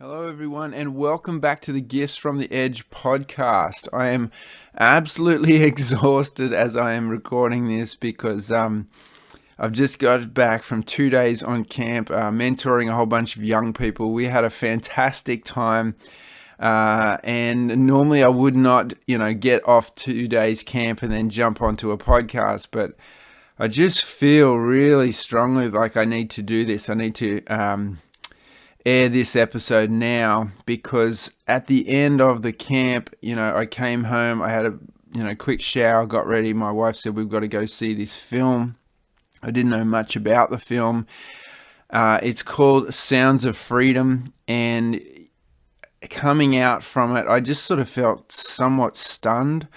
Hello, everyone, and welcome back to the Gifts from the Edge podcast. I am absolutely exhausted as I am recording this because I've just got back from 2 days on camp, mentoring a whole bunch of young people. We had a fantastic time, and normally I would not, get off 2 days camp and then jump onto a podcast, but I just feel really strongly like I need to do this. I need to air this episode now because at the end of the camp, I came home, I had a quick shower, got ready. My wife said, we've got to go see this film. I didn't know much about the film. It's called Sounds of Freedom, and coming out from it, I just sort of felt somewhat stunned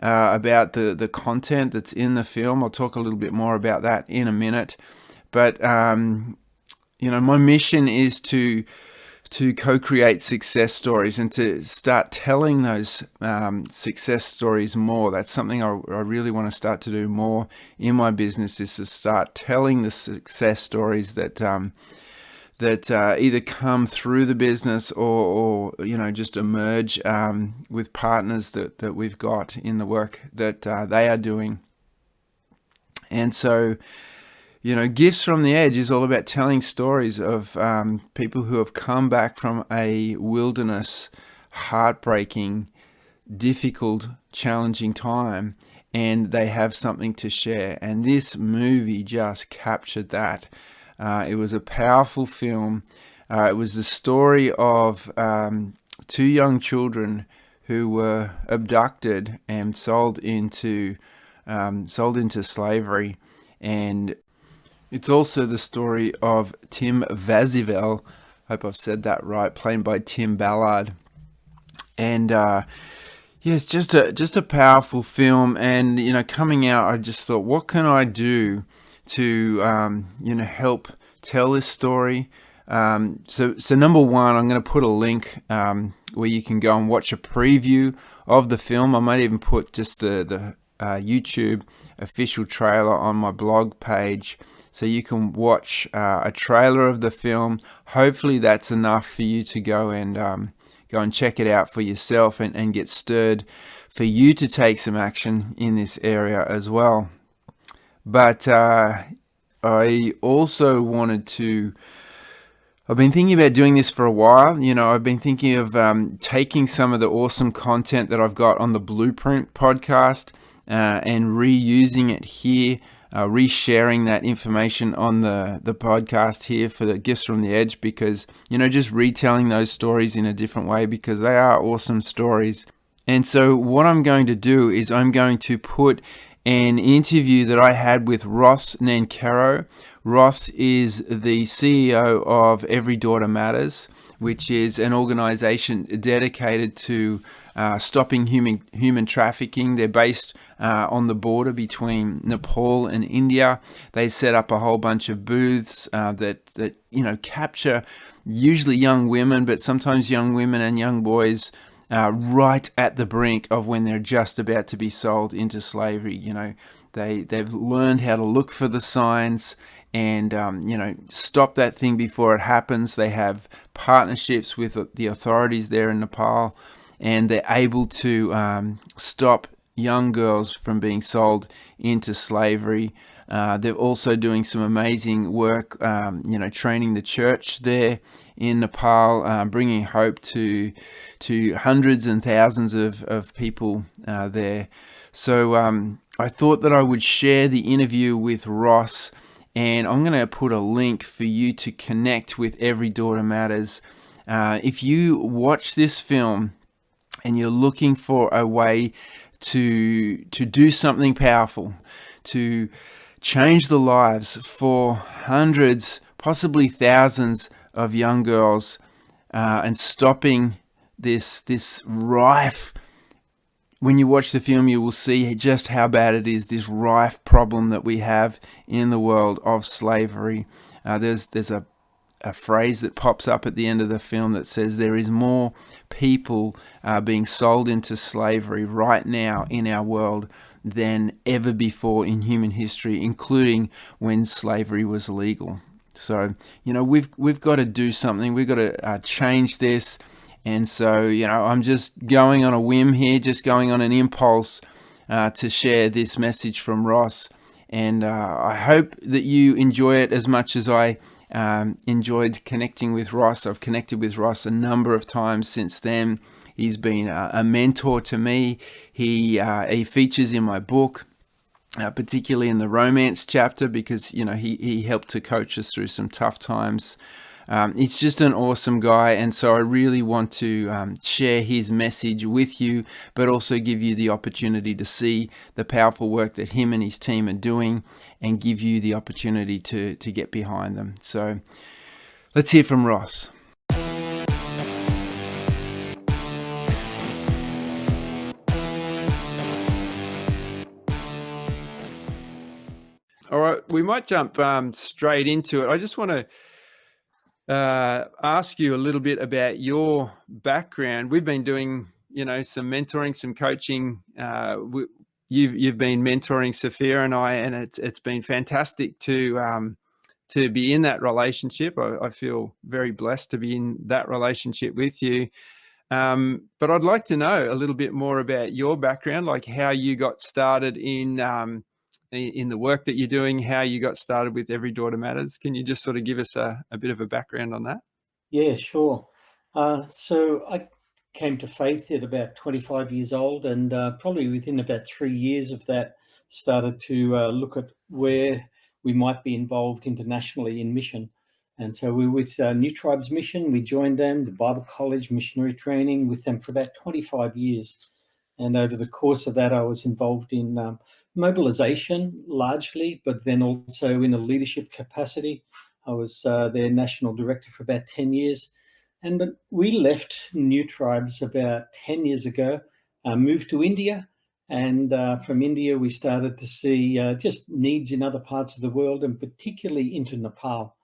about the content that's in the film. I'll talk a little bit more about that in a minute. But my mission is to co-create success stories and to start telling those success stories more. That's something I really want to start to do more in my business, is to start telling the success stories that either come through the business or just emerge with partners that we've got in the work that they are doing. And so, Gifts from the Edge is all about telling stories of people who have come back from a wilderness, heartbreaking, difficult, challenging time, and they have something to share. And this movie just captured that. It was a powerful film. It was the story of two young children who were abducted and sold into slavery. And it's also the story of Tim Ballard, hope I've said that right, played by Tim Ballard. And it's just a powerful film. And coming out, I just thought, what can I do to help tell this story? So number one, I'm going to put a link where you can go and watch a preview of the film. I might even put just the YouTube official trailer on my blog page, so you can watch a trailer of the film. Hopefully that's enough for you to go and check it out for yourself and get stirred for you to take some action in this area as well. But I also wanted to, I've been thinking about doing this for a while. I've been thinking of taking some of the awesome content that I've got on the Blueprint podcast and reusing it here, resharing that information on the podcast here for the Gifts from the Edge, because, just retelling those stories in a different way, because they are awesome stories. And so what I'm going to do is I'm going to put an interview that I had with Ross Nancaro. Ross is the CEO of Every Daughter Matters, which is an organization dedicated to stopping human trafficking. They're based on the border between Nepal and India. They set up a whole bunch of booths that capture usually young women, but sometimes young women and young boys right at the brink of when they're just about to be sold into slavery. They've learned how to look for the signs and stop that thing before it happens. They have partnerships with the authorities there in Nepal, and they're able to stop young girls from being sold into slavery. They're also doing some amazing work, training the church there in Nepal, bringing hope to hundreds and thousands of people there. So I thought that I would share the interview with Ross, and I'm going to put a link for you to connect with Every Daughter Matters. If you watch this film and you're looking for a way to do something powerful, to change the lives for hundreds, possibly thousands of young girls, and stopping this rife, when you watch the film, you will see just how bad it is, this rife problem that we have in the world of slavery. There's a phrase that pops up at the end of the film that says there is more people being sold into slavery right now in our world than ever before in human history, including when slavery was legal. So, we've got to do something. We've got to change this. And so, I'm just going on a whim here, just going on an impulse to share this message from Ross. And I hope that you enjoy it as much as I enjoyed connecting with Ross. I've connected with Ross a number of times since then. He's been a mentor to me. He features in my book. Particularly in the romance chapter, because he helped to coach us through some tough times. He's just an awesome guy, and so I really want to share his message with you, but also give you the opportunity to see the powerful work that him and his team are doing, and give you the opportunity to get behind them. So let's hear from Ross. All right, we might jump straight into it. I just want to ask you a little bit about your background. We've been doing, some mentoring, some coaching. You've been mentoring Sophia and I, and it's been fantastic to be in that relationship. I feel very blessed to be in that relationship with you. But I'd like to know a little bit more about your background, like how you got started in the work that you're doing, how you got started with Every Daughter Matters. Can you just sort of give us a bit of a background on that? Yeah, sure. So I came to faith at about 25 years old, and probably within about 3 years of that, started to look at where we might be involved internationally in mission. And so we were with New Tribes Mission. We joined them, the Bible College missionary training with them for about 25 years. And over the course of that, I was involved in mobilization largely, but then also in a leadership capacity. I was their national director for about 10 years. And we left New Tribes about 10 years ago, moved to India. And from India, we started to see just needs in other parts of the world, and particularly into Nepal.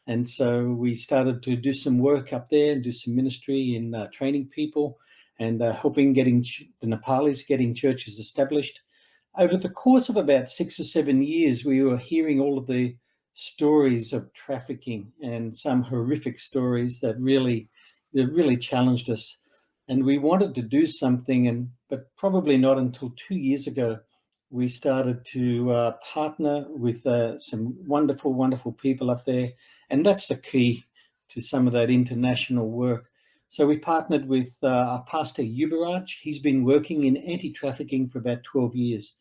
And so we started to do some work up there and do some ministry in training people and helping getting the Nepalis getting churches established. Over the course of about 6 or 7 years, we were hearing all of the stories of trafficking and some horrific stories that really challenged us. And we wanted to do something, but probably not until 2 years ago, we started to partner with some wonderful, wonderful people up there. And that's the key to some of that international work. So we partnered with our pastor, Yubaraj. He's been working in anti-trafficking for about 12 years.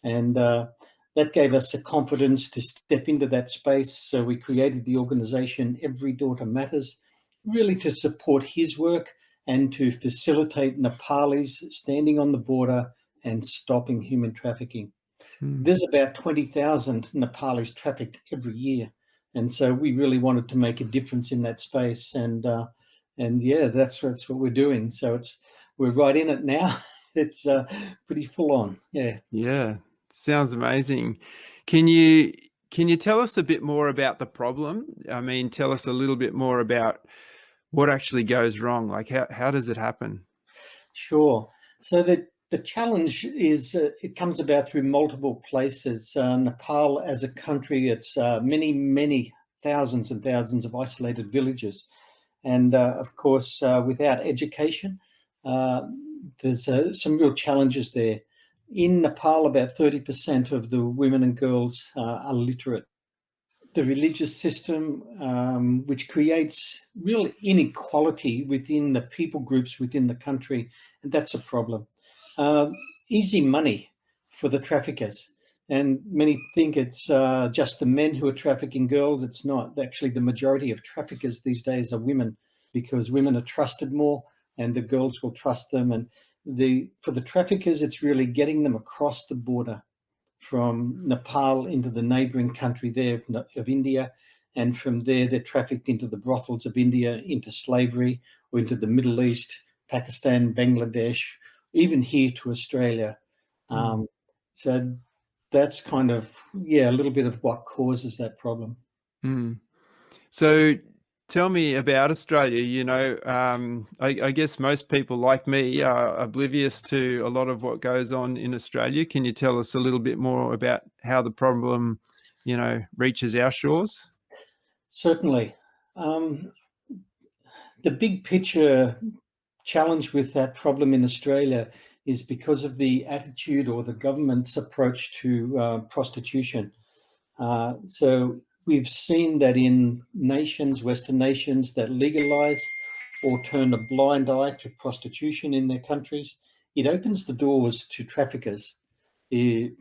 And that gave us the confidence to step into that space. So we created the organization Every Daughter Matters, really to support his work and to facilitate Nepalis standing on the border and stopping human trafficking. There's about 20,000 Nepalis trafficked every year. And so we really wanted to make a difference in that space. And yeah, that's what we're doing. So we're right in it now. It's pretty full on. Yeah. Yeah, sounds amazing. Can you tell us a bit more about the problem? I mean, tell us a little bit more about what actually goes wrong. Like how does it happen? Sure. So the challenge is it comes about through multiple places. Nepal as a country, it's many, many thousands and thousands of isolated villages. And of course, without education, there's some real challenges there. In Nepal, about 30% of the women and girls are literate. The religious system, which creates real inequality within the people groups within the country, and that's a problem. Easy money for the traffickers. And many think it's just the men who are trafficking girls. It's not. Actually, the majority of traffickers these days are women, because women are trusted more and the girls will trust them. And for the traffickers, it's really getting them across the border from Nepal into the neighboring country there of India. And from there, they're trafficked into the brothels of India, into slavery, or into the Middle East, Pakistan, Bangladesh, even here to Australia. So that's kind of, a little bit of what causes that problem. So tell me about Australia. I guess most people like me are oblivious to a lot of what goes on in Australia. Can you tell us a little bit more about how the problem, reaches our shores? Certainly. Um, the big picture challenge with that problem in Australia is because of the attitude or the government's approach to prostitution. So we've seen that in nations, Western nations, that legalize or turn a blind eye to prostitution in their countries, it opens the doors to traffickers. The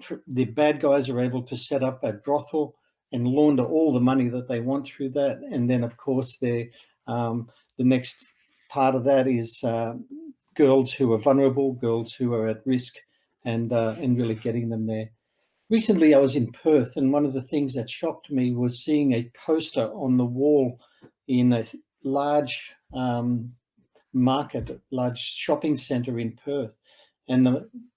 bad guys are able to set up a brothel and launder all the money that they want through that. And then, of course, the next part of that is girls who are vulnerable, girls who are at risk, and really getting them there. Recently, I was in Perth, and one of the things that shocked me was seeing a poster on the wall in a large market, a large shopping centre in Perth. And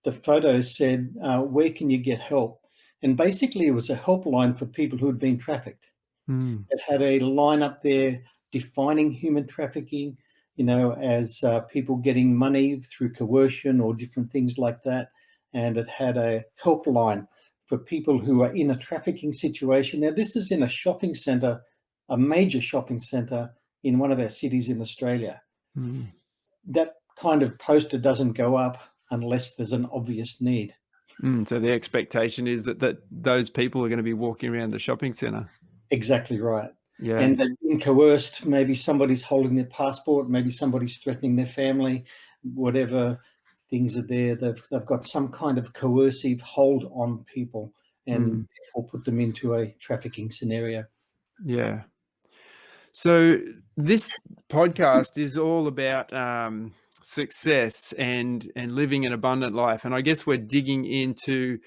the photo said, where can you get help? And basically, it was a helpline for people who had been trafficked. It had a line up there defining human trafficking, as people getting money through coercion or different things like that. And it had a helpline for people who are in a trafficking situation. Now, this is in a shopping centre, a major shopping centre in one of our cities in Australia. That kind of poster doesn't go up unless there's an obvious need. So the expectation is that those people are going to be walking around the shopping centre. Exactly right. Yeah. And they've been coerced. Maybe somebody's holding their passport. Maybe somebody's threatening their family. Whatever things are there, they've got some kind of coercive hold on people, and therefore put them into a trafficking scenario. Yeah. So this podcast is all about success and living an abundant life, and I guess we're digging into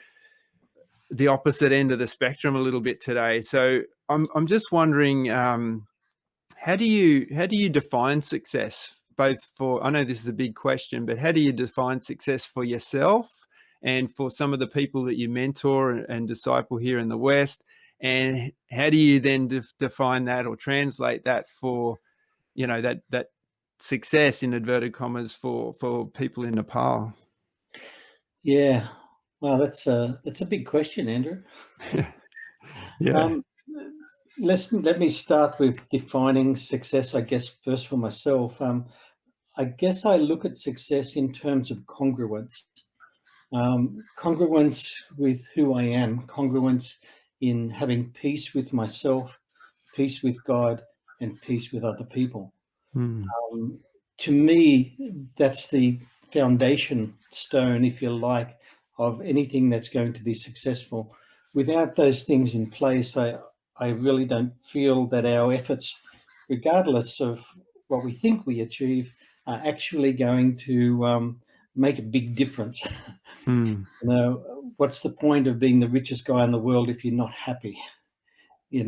the opposite end of the spectrum a little bit today. So I'm just wondering, how do you define success? Both for, I know this is a big question, but how do you define success for yourself and for some of the people that you mentor and disciple here in the West? And how do you then define that or translate that for, that success in inverted commas for people in Nepal? Yeah, well, that's a big question, Andrew. Yeah. Let me start with defining success, I guess, first for myself. I guess I look at success in terms of congruence. Congruence with who I am, congruence in having peace with myself, peace with God, and peace with other people. To me, that's the foundation stone, if you like, of anything that's going to be successful. Without those things in place, I really don't feel that our efforts, regardless of what we think we achieve, are actually going to make a big difference. What's the point of being the richest guy in the world if you're not happy? You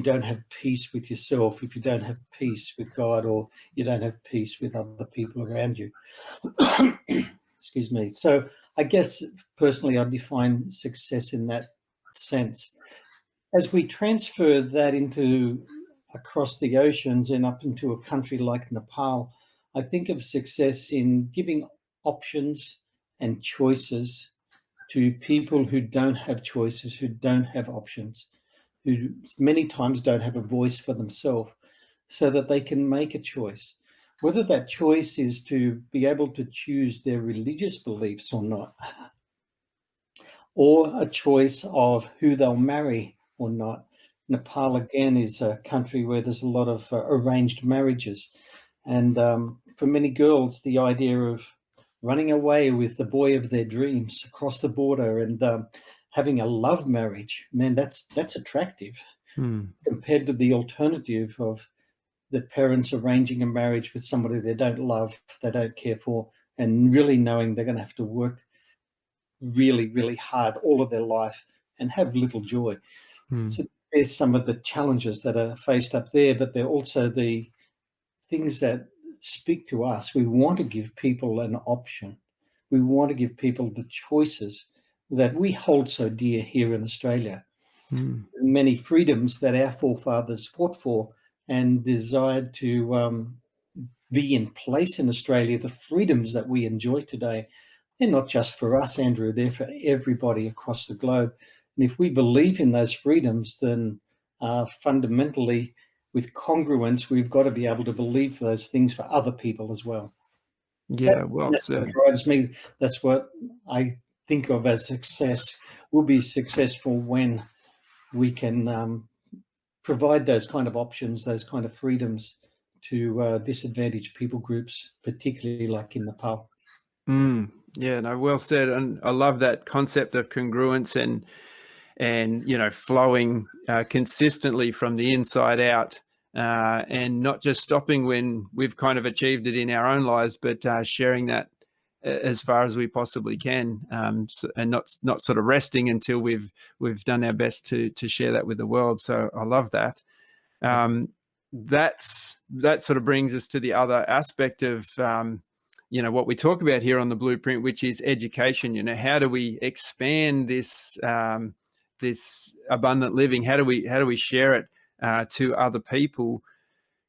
don't have peace with yourself if you don't have peace with God, or you don't have peace with other people around you. Excuse me. So I guess personally I define success in that sense. As we transfer that into across the oceans and up into a country like Nepal, I think of success in giving options and choices to people who don't have choices, who don't have options, who many times don't have a voice for themselves, so that they can make a choice. Whether that choice is to be able to choose their religious beliefs or not, or a choice of who they'll marry or not. Nepal, again, is a country where there's a lot of arranged marriages. And for many girls, the idea of running away with the boy of their dreams across the border and having a love marriage, man, that's attractive compared to the alternative of the parents arranging a marriage with somebody they don't love, they don't care for, and really knowing they're going to have to work really, really hard all of their life and have little joy. So there's some of the challenges that are faced up there, but they're also the things that speak to us. We want to give people an option. We want to give people the choices that we hold so dear here in Australia. Many freedoms that our forefathers fought for and desired to be in place in Australia, the freedoms that we enjoy today, they're not just for us, Andrew, they're for everybody across the globe. And if we believe in those freedoms, then fundamentally, with congruence, we've got to be able to believe those things for other people as well. Yeah, well That's what said. drives me. That's what I think of as success. We'll be successful when we can provide those kind of options, those kind of freedoms to disadvantaged people groups, particularly like in Nepal. Yeah, no, well said. And I love that concept of congruence and flowing consistently from the inside out, and not just stopping when we've kind of achieved it in our own lives, but sharing that as far as we possibly can, and not sort of resting until we've done our best to share that with the world. So I love that. That sort of brings us to the other aspect of what we talk about here on the Blueprint, which is education. How do we expand this this abundant living? How do we share it to other people?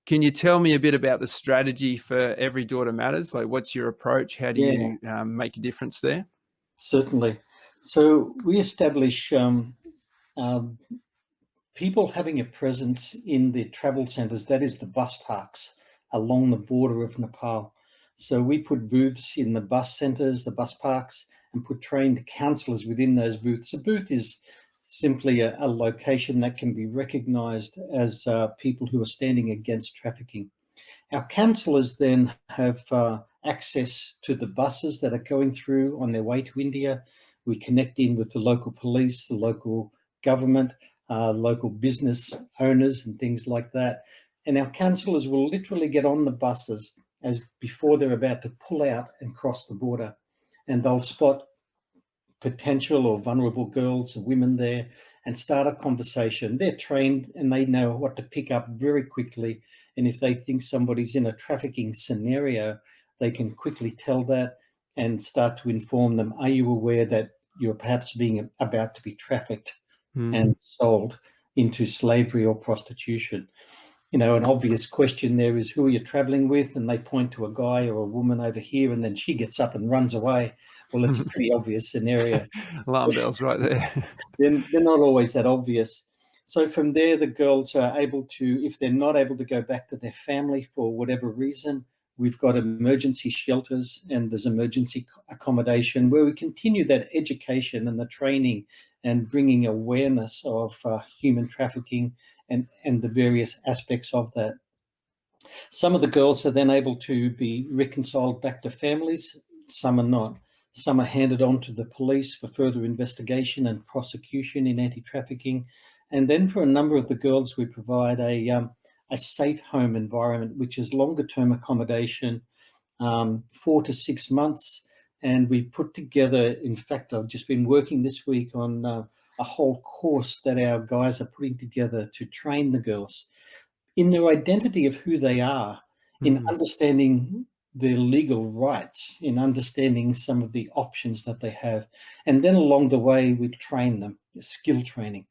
Can you tell me a bit about the strategy for Every Daughter Matters? Like, what's your approach? How do you make a difference there? Certainly. So we establish people having a presence in the travel centres, that is the bus parks along the border of Nepal. So we put booths in the bus centres, the bus parks, and put trained counsellors within those booths. A booth is simply a location that can be recognised as people who are standing against trafficking. Our counsellors then have access to the buses that are going through on their way to India. We connect in with the local police, the local government, local business owners and things like that. And our counsellors will literally get on the buses as before they're about to pull out and cross the border. And they'll spot potential or vulnerable girls and women there and start a conversation. They're trained and they know what to pick up very quickly. And if they think somebody's in a trafficking scenario, they can quickly tell that and start to inform them. Are you aware that you're perhaps being about to be trafficked and sold into slavery or prostitution? An obvious question there is, who are you traveling with? And they point to a guy or a woman over here, and then she gets up and runs away. Well, it's a pretty obvious scenario. Alarm bells right there. They're not always that obvious. So from there, the girls are able to, if they're not able to go back to their family for whatever reason, we've got emergency shelters and there's emergency accommodation where we continue that education and the training and bringing awareness of human trafficking and the various aspects of that. Some of the girls are then able to be reconciled back to families, some are not. Some are handed on to the police for further investigation and prosecution in anti-trafficking. And then for a number of the girls, we provide a safe home environment, which is longer-term accommodation, 4 to 6 months. And we put together, in fact, I've just been working this week on a whole course that our guys are putting together to train the girls in their identity of who they are, in understanding their legal rights, in understanding some of the options that they have. And then along the way, we train them, skill training,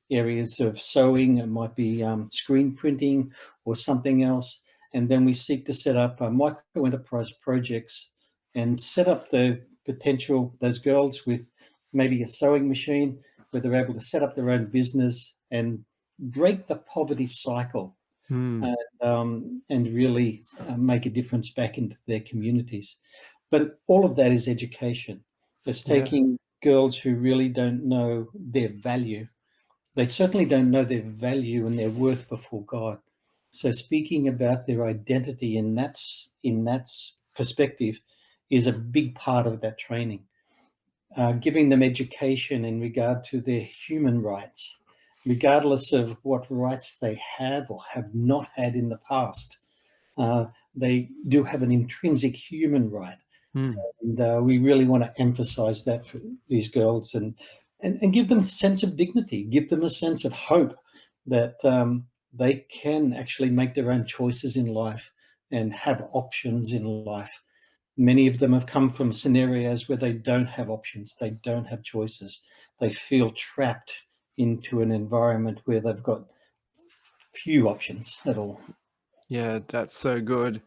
areas of sewing, it might be screen printing or something else. And then we seek to set up micro enterprise projects and set up the potential, those girls with maybe a sewing machine, where they're able to set up their own business and break the poverty cycle and really make a difference back into their communities. But all of that is education. It's taking girls who really don't know their value. They certainly don't know their value and their worth before God. So speaking about their identity in that perspective is a big part of that training. Giving them education in regard to their human rights, regardless of what rights they have or have not had in the past. They do have an intrinsic human right. And we really want to emphasize that for these girls and give them a sense of dignity, give them a sense of hope that they can actually make their own choices in life and have options in life. Many of them have come from scenarios where they don't have options, they don't have choices. They feel trapped into an environment where they've got few options at all. Yeah, that's so good.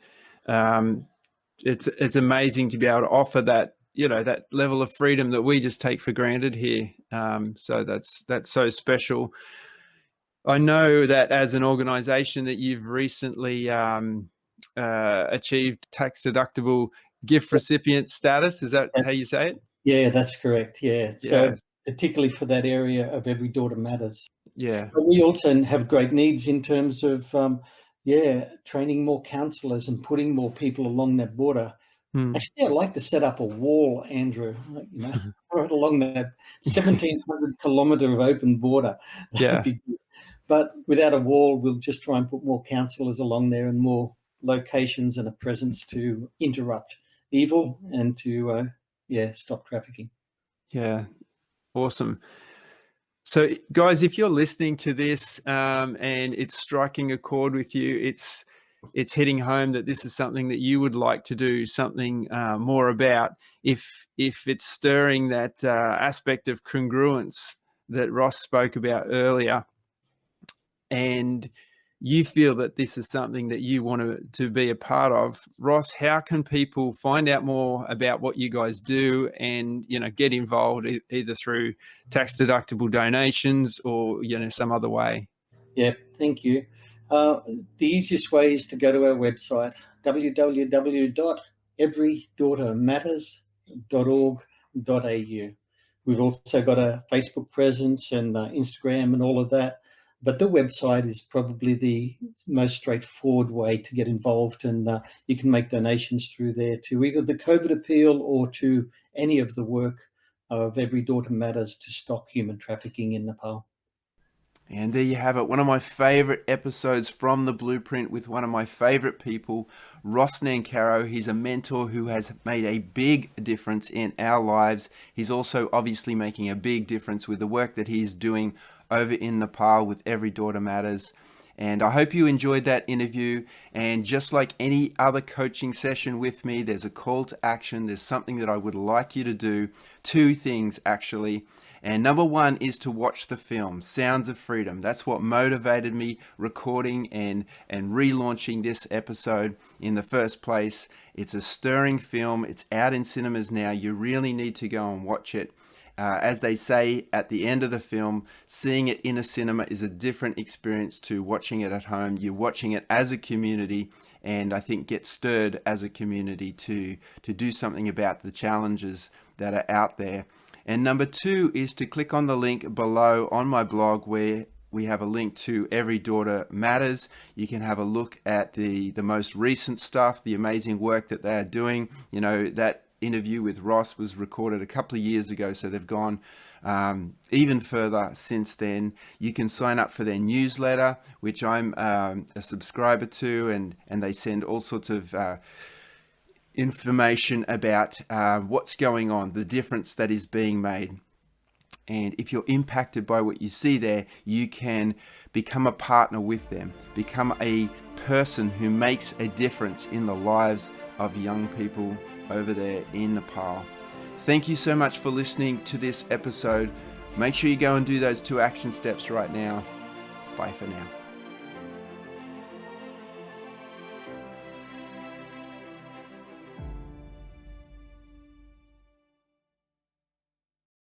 It's amazing to be able to offer that, that level of freedom that we just take for granted here. So that's so special. I know that as an organization that you've recently achieved tax-deductible gift recipient status. Is that how That's you say it? Yeah, that's correct. Yeah. So Yeah, particularly for that area of Every Daughter Matters. yeah. But we also have great needs in terms of, training more counsellors and putting more people along that border. Hmm. Actually, I'd like to set up a wall, Andrew, right along that 1,700 kilometre of open border. That'd Yeah, be good. But without a wall, we'll just try and put more counsellors along there and more locations and a presence to interrupt evil and to, stop trafficking. yeah. Awesome. So, guys, if you're listening to this and it's striking a chord with you, it's hitting home that this is something that you would like to do something more about. If it's stirring that aspect of congruence that Ross spoke about earlier, and you feel that this is something that you want to be a part of, Ross, how can people find out more about what you guys do and, get involved either through tax deductible donations or, some other way? Yeah, thank you. The easiest way is to go to our website, www.everydaughtermatters.org.au. We've also got a Facebook presence and Instagram and all of that. But the website is probably the most straightforward way to get involved, and you can make donations through there to either the COVID appeal or to any of the work of Every Daughter Matters to stop human trafficking in Nepal. And there you have it, one of my favorite episodes from the Blueprint with one of my favorite people, Ross Nancaro. He's a mentor who has made a big difference in our lives. He's also obviously making a big difference with the work that he's doing over in Nepal with Every Daughter Matters. And I hope you enjoyed that interview. And just like any other coaching session with me, there's a call to action. There's something that I would like you to do. Two things, actually. And number one is to watch the film, Sounds of Freedom. That's what motivated me recording and relaunching this episode in the first place. It's a stirring film. It's out in cinemas now. You really need to go and watch it. As they say at the end of the film, seeing it in a cinema is a different experience to watching it at home. You're watching it as a community, and I think get stirred as a community to do something about the challenges that are out there. And number two is to click on the link below on my blog where we have a link to Every Daughter Matters. You can have a look at the most recent stuff, the amazing work that they are doing. That interview with Ross was recorded a couple of years ago, so they've gone even further since then. You can sign up for their newsletter, which I'm a subscriber to, and they send all sorts of information about what's going on, the difference that is being made. And if you're impacted by what you see there, you can become a partner with them, become a person who makes a difference in the lives of young people over there in Nepal. Thank you so much for listening to this episode. Make sure you go and do those 2 action steps right now. Bye for now.